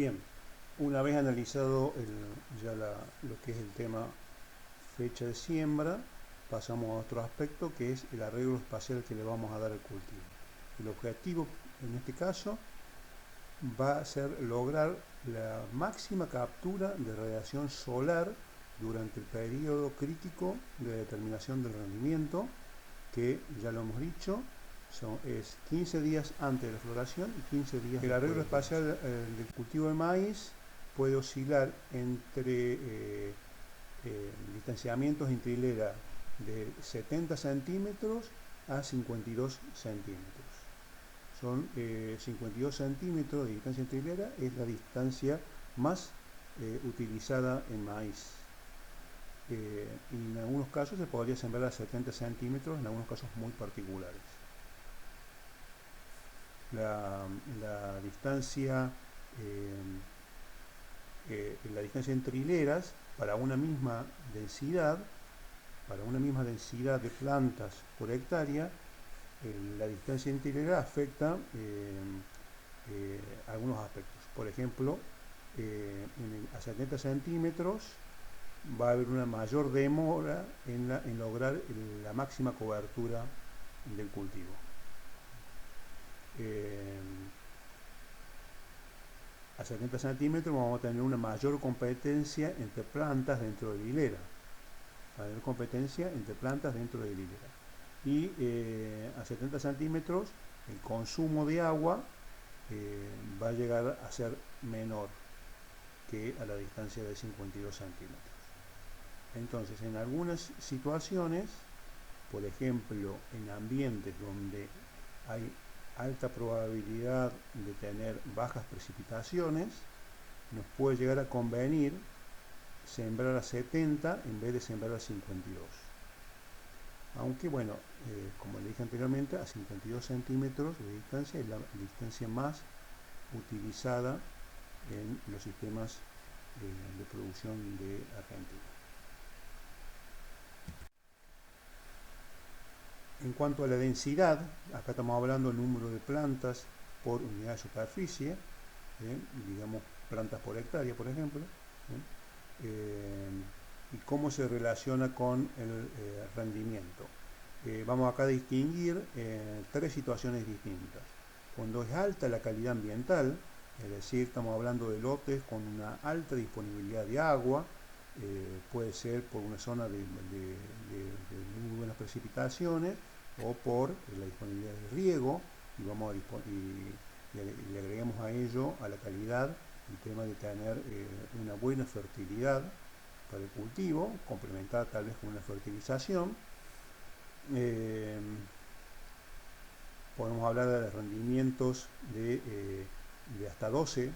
Bien, una vez analizado lo que es el tema fecha de siembra, pasamos a otro aspecto que es el arreglo espacial que le vamos a dar al cultivo. El objetivo en este caso va a ser lograr la máxima captura de radiación solar durante el periodo crítico de determinación del rendimiento, que ya lo hemos dicho, es 15 días antes de la floración y 15 días. El arreglo espacial del cultivo de maíz puede oscilar entre distanciamientos entre hilera de 70 centímetros a 52 centímetros. Son 52 centímetros de distancia entre hilera, es la distancia más utilizada en maíz. Y en algunos casos se podría sembrar a 70 centímetros, en algunos casos muy particulares. La distancia entre hileras para una misma densidad de plantas por hectárea, la distancia entre hileras afecta algunos aspectos. Por ejemplo, a 70 centímetros va a haber una mayor demora en lograr la máxima cobertura del cultivo. A 70 centímetros vamos a tener una mayor competencia entre plantas dentro de la hilera. Y a 70 centímetros el consumo de agua va a llegar a ser menor que a la distancia de 52 centímetros. Entonces, en algunas situaciones, por ejemplo, en ambientes donde hay alta probabilidad de tener bajas precipitaciones, nos puede llegar a convenir sembrar a 70 en vez de sembrar a 52. Aunque bueno, como le dije anteriormente, a 52 centímetros de distancia es la distancia más utilizada en los sistemas de producción de Argentina. En cuanto a la densidad, acá estamos hablando del número de plantas por unidad de superficie, digamos plantas por hectárea, por ejemplo, y cómo se relaciona con el rendimiento. Vamos acá a distinguir tres situaciones distintas. Cuando es alta la calidad ambiental, es decir, estamos hablando de lotes con una alta disponibilidad de agua, puede ser por una zona de muy buenas precipitaciones o por la disponibilidad de riego, y le agregamos a ello, a la calidad, el tema de tener una buena fertilidad para el cultivo, complementada tal vez con una fertilización. Podemos hablar de rendimientos de hasta 12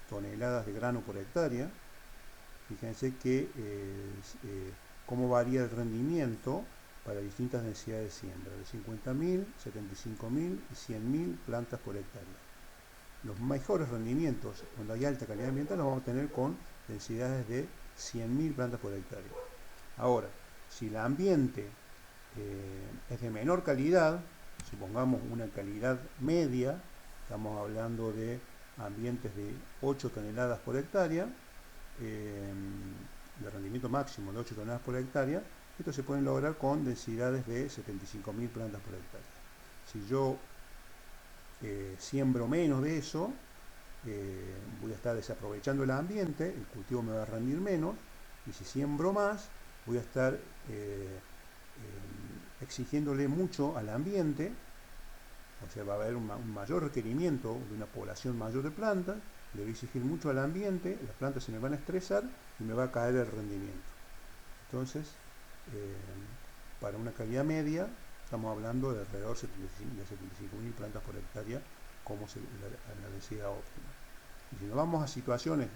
toneladas de grano por hectárea. Fíjense que cómo varía el rendimiento para distintas densidades de siembra, de 50.000, 75.000 y 100.000 plantas por hectárea. Los mejores rendimientos, cuando hay alta calidad ambiental, los vamos a tener con densidades de 100.000 plantas por hectárea. Ahora, si el ambiente es de menor calidad, supongamos una calidad media, estamos hablando de ambientes de 8 toneladas por hectárea, de rendimiento máximo de 8 toneladas por hectárea, esto se pueden lograr con densidades de 75.000 plantas por hectárea. Si yo siembro menos de eso, voy a estar desaprovechando el ambiente, el cultivo me va a rendir menos, y si siembro más, voy a estar exigiéndole mucho al ambiente, o sea, va a haber un mayor requerimiento de una población mayor de plantas, le voy a exigir mucho al ambiente, las plantas se me van a estresar y me va a caer el rendimiento. Entonces, para una calidad media, estamos hablando de alrededor de 75.000 plantas por hectárea como la densidad óptima. Y si nos vamos a situaciones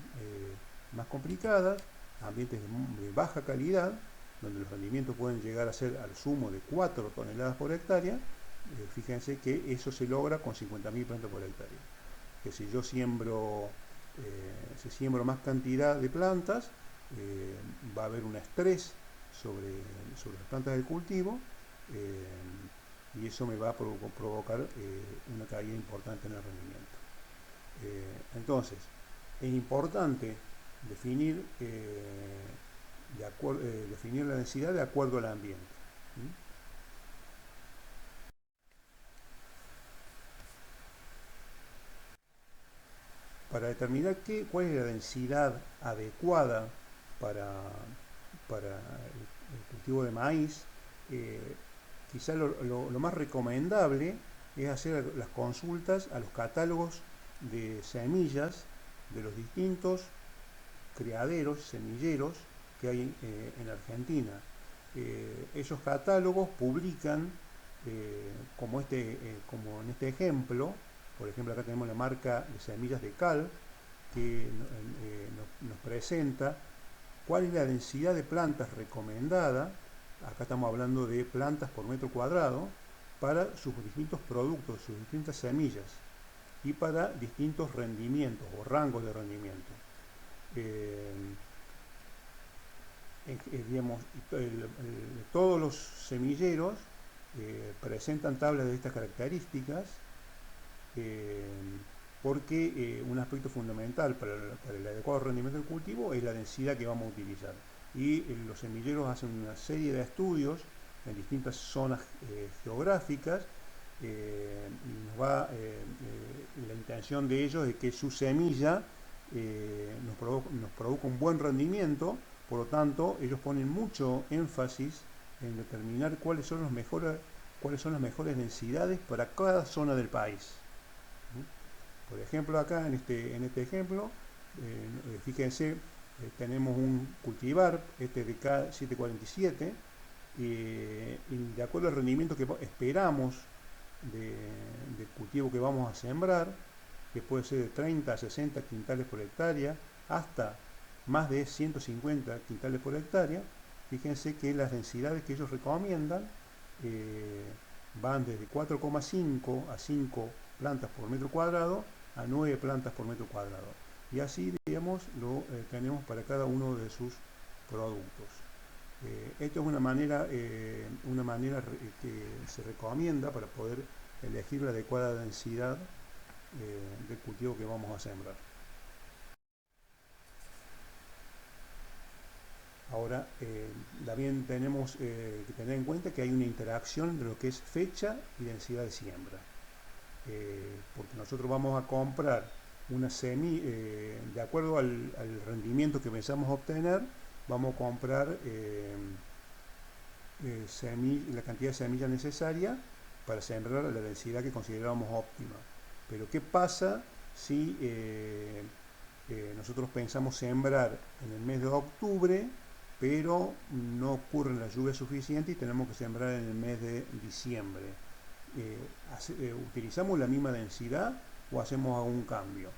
más complicadas, ambientes de baja calidad, donde los rendimientos pueden llegar a ser al sumo de 4 toneladas por hectárea, fíjense que eso se logra con 50.000 plantas por hectárea. Que si yo siembro más cantidad de plantas, va a haber un estrés sobre las plantas del cultivo, y eso me va a provocar una caída importante en el rendimiento. Entonces, es importante definir, definir la densidad de acuerdo al ambiente. ¿Sí? Para determinar cuál es la densidad adecuada para, para el cultivo de maíz, eh, quizá lo más recomendable es hacer las consultas a los catálogos de semillas de los distintos criaderos, semilleros que hay en Argentina. Esos catálogos publican, como en este ejemplo, por ejemplo acá tenemos la marca de semillas de cal, que nos presenta cuál es la densidad de plantas recomendada. Acá estamos hablando de plantas por metro cuadrado para sus distintos productos, sus distintas semillas y para distintos rendimientos o rangos de rendimiento. Digamos, todos los semilleros presentan tablas de estas características, porque un aspecto fundamental para el adecuado rendimiento del cultivo es la densidad que vamos a utilizar. Y los semilleros hacen una serie de estudios en distintas zonas geográficas, y la intención de ellos es que su semilla nos produzca un buen rendimiento. Por lo tanto, ellos ponen mucho énfasis en determinar cuáles son las mejores densidades para cada zona del país. Por ejemplo, acá en este ejemplo, fíjense, tenemos un cultivar, este de K747, y de acuerdo al rendimiento que esperamos del cultivo que vamos a sembrar, que puede ser de 30 a 60 quintales por hectárea, hasta más de 150 quintales por hectárea. Fíjense que las densidades que ellos recomiendan van desde 4,5 a 5 plantas por metro cuadrado a 9 plantas por metro cuadrado. Y así, digamos, lo tenemos para cada uno de sus productos. Esto es una manera que se recomienda para poder elegir la adecuada densidad del cultivo que vamos a sembrar. Ahora, también tenemos que tener en cuenta que hay una interacción entre lo que es fecha y densidad de siembra. Porque nosotros vamos a comprar una semilla, de acuerdo al rendimiento que pensamos obtener, vamos a comprar la cantidad de semillas necesaria para sembrar la densidad que consideramos óptima. Pero ¿qué pasa si nosotros pensamos sembrar en el mes de octubre, pero no ocurren las lluvias suficientes y tenemos que sembrar en el mes de diciembre? ¿Utilizamos la misma densidad o hacemos algún cambio?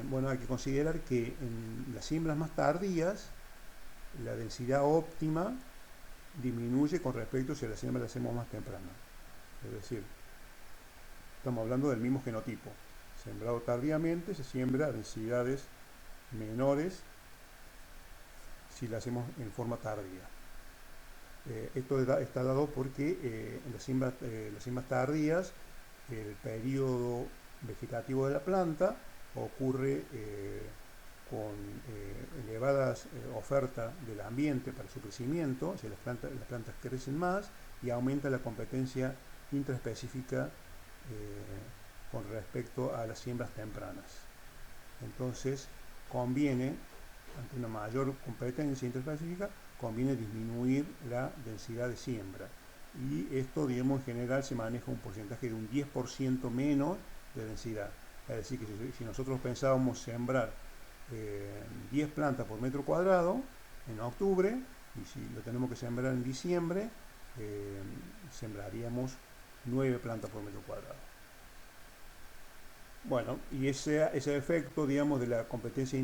Bueno, hay que considerar que en las siembras más tardías la densidad óptima disminuye con respecto si la siembra la hacemos más temprana. Es decir, estamos hablando del mismo genotipo. Sembrado tardíamente se siembra a densidades menores si la hacemos en forma tardía. Esto está dado porque en las siembras tardías el periodo vegetativo de la planta ocurre con elevadas oferta del ambiente para su crecimiento, o sea, las plantas crecen más y aumenta la competencia intraespecífica con respecto a las siembras tempranas. Entonces, conviene, ante una mayor competencia intraespecífica, conviene disminuir la densidad de siembra. Y esto, digamos, en general se maneja un porcentaje de un 10% menos de densidad. Es decir, que si nosotros pensábamos sembrar 10 plantas por metro cuadrado en octubre, y si lo tenemos que sembrar en diciembre, sembraríamos 9 plantas por metro cuadrado. Bueno, y ese efecto, digamos, de la competencia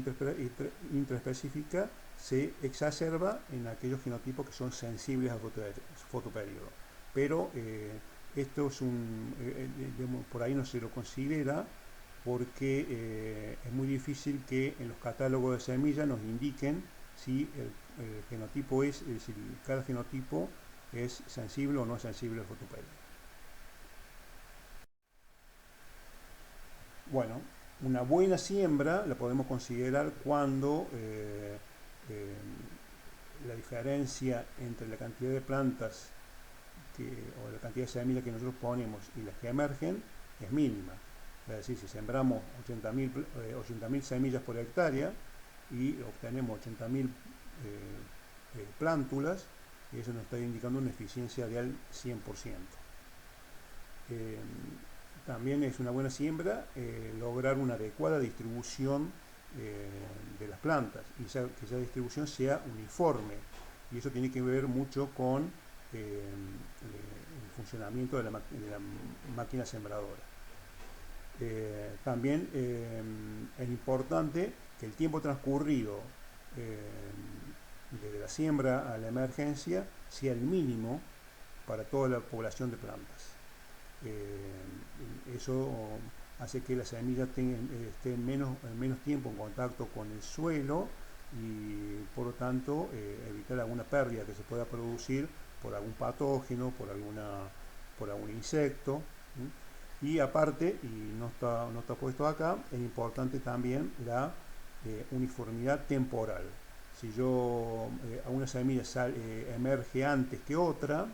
intraespecífica se exacerba en aquellos genotipos que son sensibles al fotoperiodo. Pero esto es digamos, por ahí no se lo considera, porque es muy difícil que en los catálogos de semillas nos indiquen si el genotipo es decir, cada genotipo es sensible o no es sensible al fotoperiodo. Bueno, Una buena siembra la podemos considerar cuando la diferencia entre la cantidad de plantas o la cantidad de semillas que nosotros ponemos y las que emergen es mínima. Es decir, si sembramos 80.000 semillas por hectárea y obtenemos 80.000 plántulas, eso nos está indicando una eficiencia del 100%. También es una buena siembra lograr una adecuada distribución de las plantas y que esa distribución sea uniforme, y eso tiene que ver mucho con el funcionamiento de la máquina sembradora. También es importante que el tiempo transcurrido desde la siembra a la emergencia sea el mínimo para toda la población de plantas. Eso hace que las semillas estén menos tiempo en contacto con el suelo y por lo tanto evitar alguna pérdida que se pueda producir por algún patógeno, por algún insecto. Y aparte, y no está puesto acá, es importante también la uniformidad temporal. Si una semilla emerge antes que otra,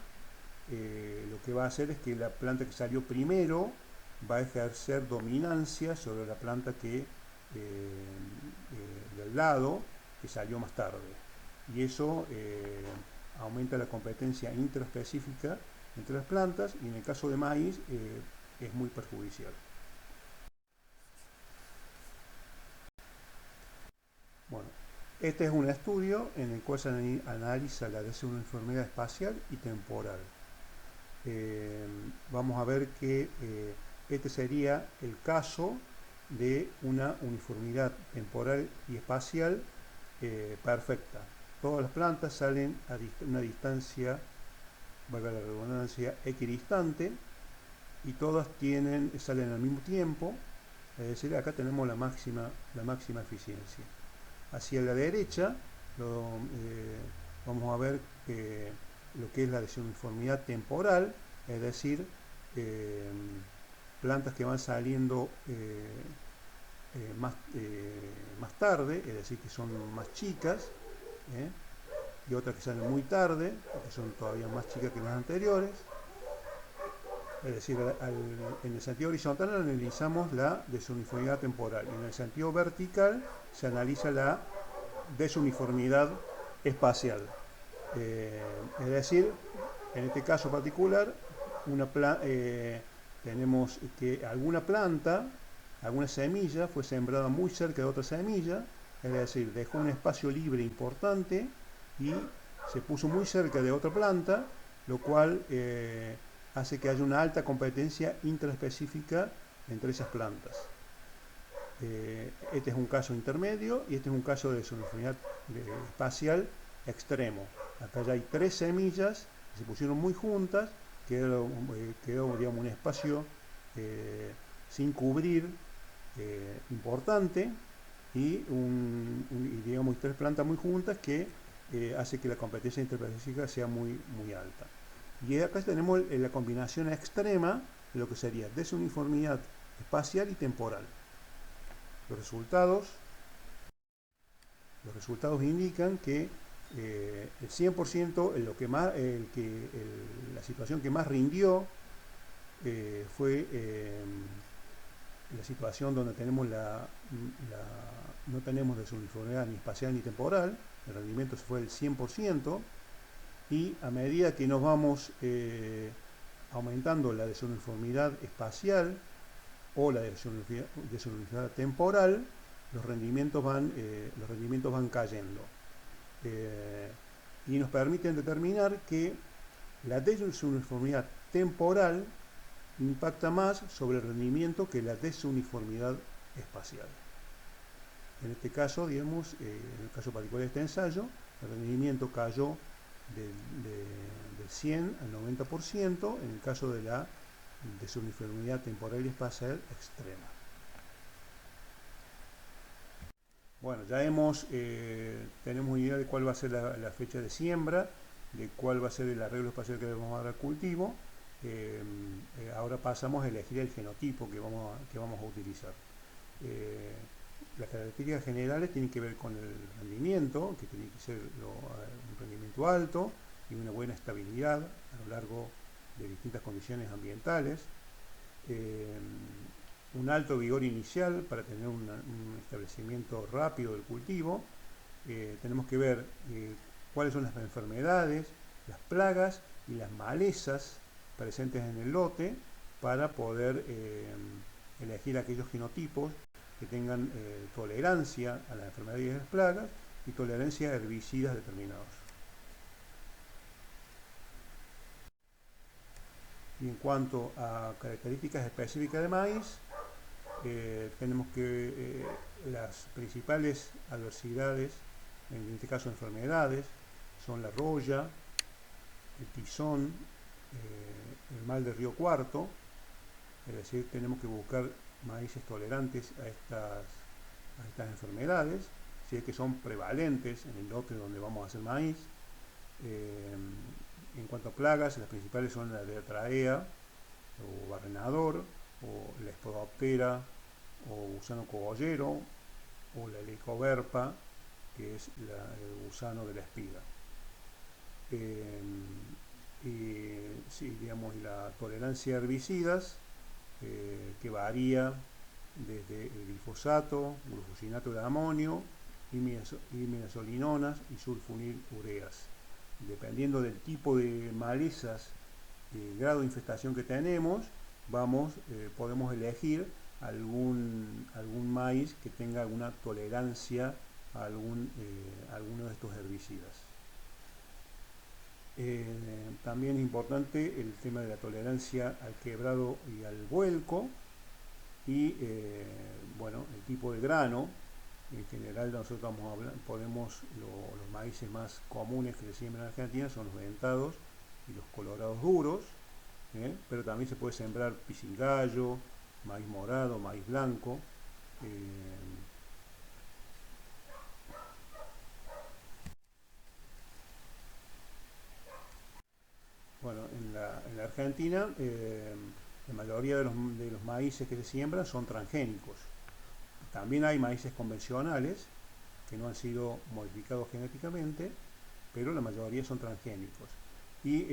lo que va a hacer es que la planta que salió primero va a ejercer dominancia sobre la planta del lado que salió más tarde, y eso aumenta la competencia intraespecífica entre las plantas, y en el caso de maíz es muy perjudicial. Bueno, este es un estudio en el cual se analiza la desuniformidad espacial y temporal. Vamos a ver que este sería el caso de una uniformidad temporal y espacial perfecta. Todas las plantas salen a una distancia, valga la redundancia, equidistante, y todas salen al mismo tiempo. Es decir, acá tenemos la máxima eficiencia. Hacia la derecha vamos a ver lo que es la desuniformidad temporal, es decir, plantas que van saliendo más tarde, es decir, que son más chicas, y otras que salen muy tarde, que son todavía más chicas que las anteriores. Es decir, en el sentido horizontal analizamos la desuniformidad temporal, y en el sentido vertical se analiza la desuniformidad espacial. Es decir, en este caso particular, tenemos que alguna semilla fue sembrada muy cerca de otra semilla, es decir, dejó un espacio libre importante y se puso muy cerca de otra planta, lo cual hace que haya una alta competencia intraespecífica entre esas plantas. Este es un caso intermedio y este es un caso de desuniformidad espacial extremo. Acá ya hay 3 semillas que se pusieron muy juntas, quedó digamos, un espacio sin cubrir importante, y digamos 3 plantas muy juntas que hace que la competencia interespecífica sea muy alta. Y acá tenemos la combinación extrema de lo que sería desuniformidad espacial y temporal. Los resultados indican que el 100%, la situación que más rindió fue la situación donde tenemos no tenemos desuniformidad ni espacial ni temporal. El rendimiento fue el 100%, y a medida que nos vamos aumentando la desuniformidad espacial o la desuniformidad temporal, los rendimientos van cayendo, y nos permiten determinar que la desuniformidad temporal impacta más sobre el rendimiento que la desuniformidad espacial. En este caso, digamos, en el caso particular de este ensayo, el rendimiento cayó del 100 al 90% en el caso de la desuniformidad temporal y espacial extrema. Bueno, ya tenemos una idea de cuál va a ser la fecha de siembra, de cuál va a ser el arreglo espacial que le vamos a dar al cultivo. Ahora pasamos a elegir el genotipo que vamos a utilizar. Las características generales tienen que ver con el rendimiento, que tiene que ser un rendimiento alto y una buena estabilidad a lo largo de distintas condiciones ambientales. Un alto vigor inicial para tener un establecimiento rápido del cultivo. Tenemos que ver cuáles son las enfermedades, las plagas y las malezas presentes en el lote para poder elegir aquellos genotipos que tengan tolerancia a las enfermedades y las plagas y tolerancia a herbicidas determinados. Y en cuanto a características específicas de maíz, tenemos que las principales adversidades, en este caso enfermedades, son la roya, el tizón, el mal de río cuarto, es decir, tenemos que buscar maíces tolerantes a estas enfermedades, si es que son prevalentes en el lote donde vamos a hacer maíz. En cuanto a plagas, las principales son la diartraea o barrenador, o la espodoptera o gusano cogollero, o la helicoverpa, que es el gusano de la espiga. Sí, digamos, la tolerancia a herbicidas, que varía desde el glifosato, glufosinato de amonio, imidazolinonas y sulfonilureas. Dependiendo del tipo de malezas y grado de infestación que tenemos, podemos elegir algún maíz que tenga alguna tolerancia a alguno de estos herbicidas. También es importante el tema de la tolerancia al quebrado y al vuelco y bueno, el tipo de grano. En general nosotros los maíces más comunes que se siembran en Argentina son los dentados y los colorados duros, pero también se puede sembrar pisilgallo, maíz morado, maíz blanco. Bueno, en la Argentina la mayoría de los maíces que se siembran son transgénicos. También hay maíces convencionales que no han sido modificados genéticamente, pero la mayoría son transgénicos. Y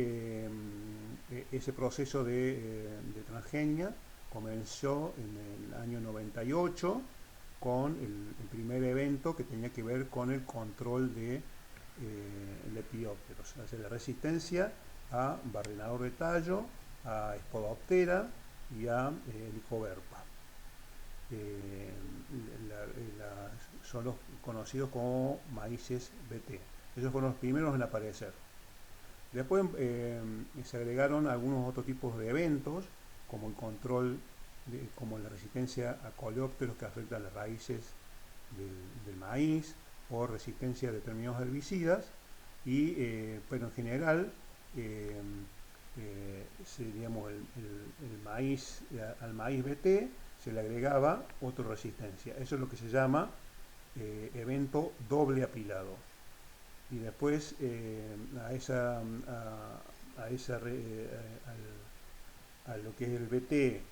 ese proceso de transgenia comenzó en el año 98 con el primer evento que tenía que ver con el control de lepidópteros, es decir, la resistencia a barrenador de tallo, a espodoptera y a helicoverpa. Son los conocidos como maíces BT. Ellos fueron los primeros en aparecer. Después se agregaron algunos otros tipos de eventos, como el control, como la resistencia a coleópteros que afectan las raíces del maíz, o resistencia a determinados herbicidas, pero en general, digamos, al maíz BT se le agregaba otra resistencia. Eso es lo que se llama evento doble apilado. Y después a lo que es el BT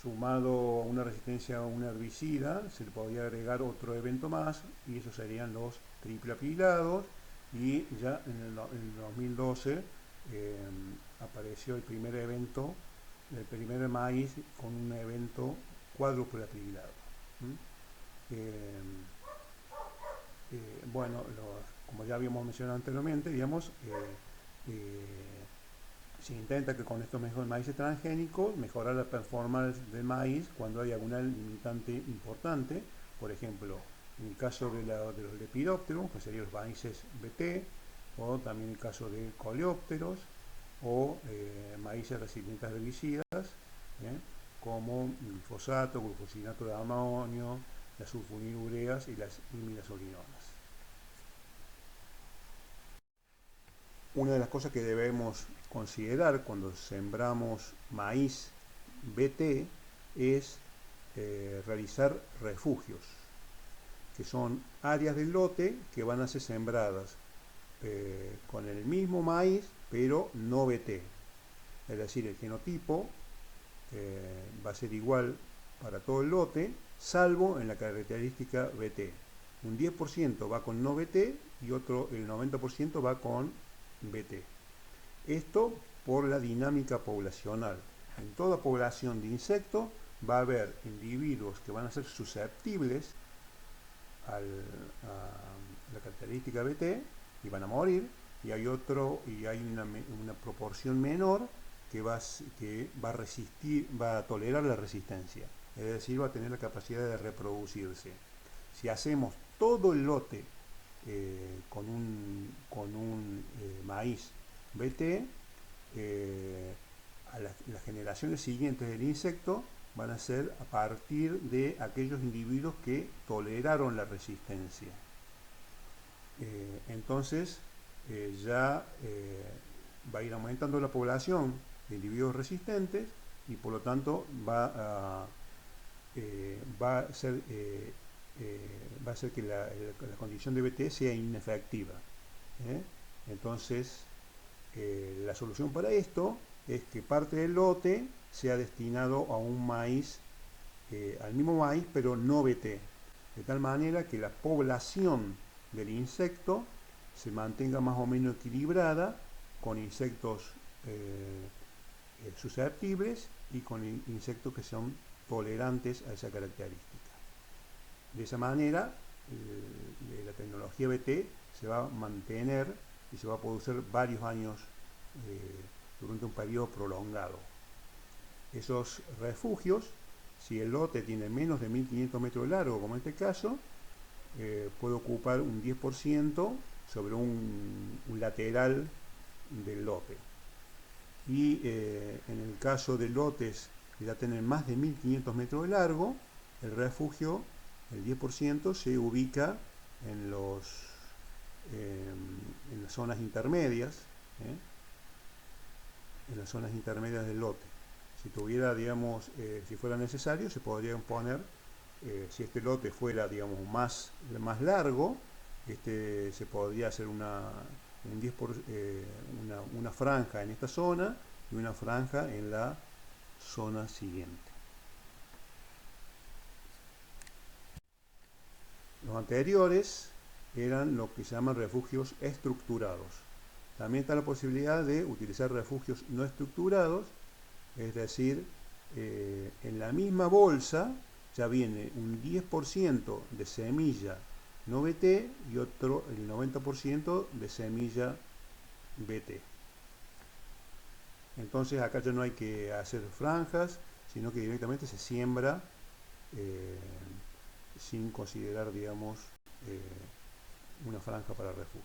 sumado a una resistencia a un herbicida, se le podía agregar otro evento más, y esos serían los triple apilados. Y ya en el 2012 apareció el primer evento, el primer maíz con un evento cuádruple apilado. Bueno, como ya habíamos mencionado anteriormente, digamos, se intenta que con estos mejores maíces transgénicos mejorar la performance del maíz cuando hay alguna limitante importante. Por ejemplo, en el caso de los lepidópteros, que serían los maíces BT, o también en el caso de coleópteros o maíces resistentes a herbicidas, como glifosato, glufosinato de amonio, las sulfonilureas y las imidazolinonas. Una de las cosas que debemos considerar cuando sembramos maíz BT es realizar refugios, que son áreas del lote que van a ser sembradas con el mismo maíz, pero no BT. Es decir, el genotipo va a ser igual para todo el lote, salvo en la característica BT. Un 10% va con no BT y el 90% va con BT. Esto por la dinámica poblacional. En toda población de insectos va a haber individuos que van a ser susceptibles a la característica BT y van a morir, y hay una proporción menor que va a resistir, va a tolerar la resistencia, es decir, va a tener la capacidad de reproducirse. Si hacemos todo el lote con un maíz BT, a las generaciones siguientes del insecto van a ser a partir de aquellos individuos que toleraron la resistencia. Entonces ya va a ir aumentando la población de individuos resistentes y por lo tanto va a hacer que la condición de BT sea inefectiva. Entonces la solución para esto es que parte del lote sea destinado a un maíz, al mismo maíz, pero no BT, de tal manera que la población del insecto se mantenga más o menos equilibrada, con insectos susceptibles y con insectos que son tolerantes a esa característica. De esa manera, la tecnología BT se va a mantener y se va a producir varios años durante un periodo prolongado. Esos refugios, si el lote tiene menos de 1500 metros de largo, como en este caso, puede ocupar un 10% sobre un lateral del lote. Y en el caso de lotes que ya tienen más de 1500 metros de largo, el refugio, el 10%, se ubica en las zonas intermedias, en las zonas intermedias del lote. Si tuviera, digamos, si fuera necesario, se podrían poner, si este lote fuera, digamos, más largo, se podría hacer una franja en esta zona y una franja en la zona siguiente. Los anteriores eran lo que se llaman refugios estructurados. También está la posibilidad de utilizar refugios no estructurados, es decir, en la misma bolsa ya viene un 10% de semilla no BT y el 90% de semilla BT. Entonces acá ya no hay que hacer franjas, sino que directamente se siembra sin considerar, digamos, una franja para refugio.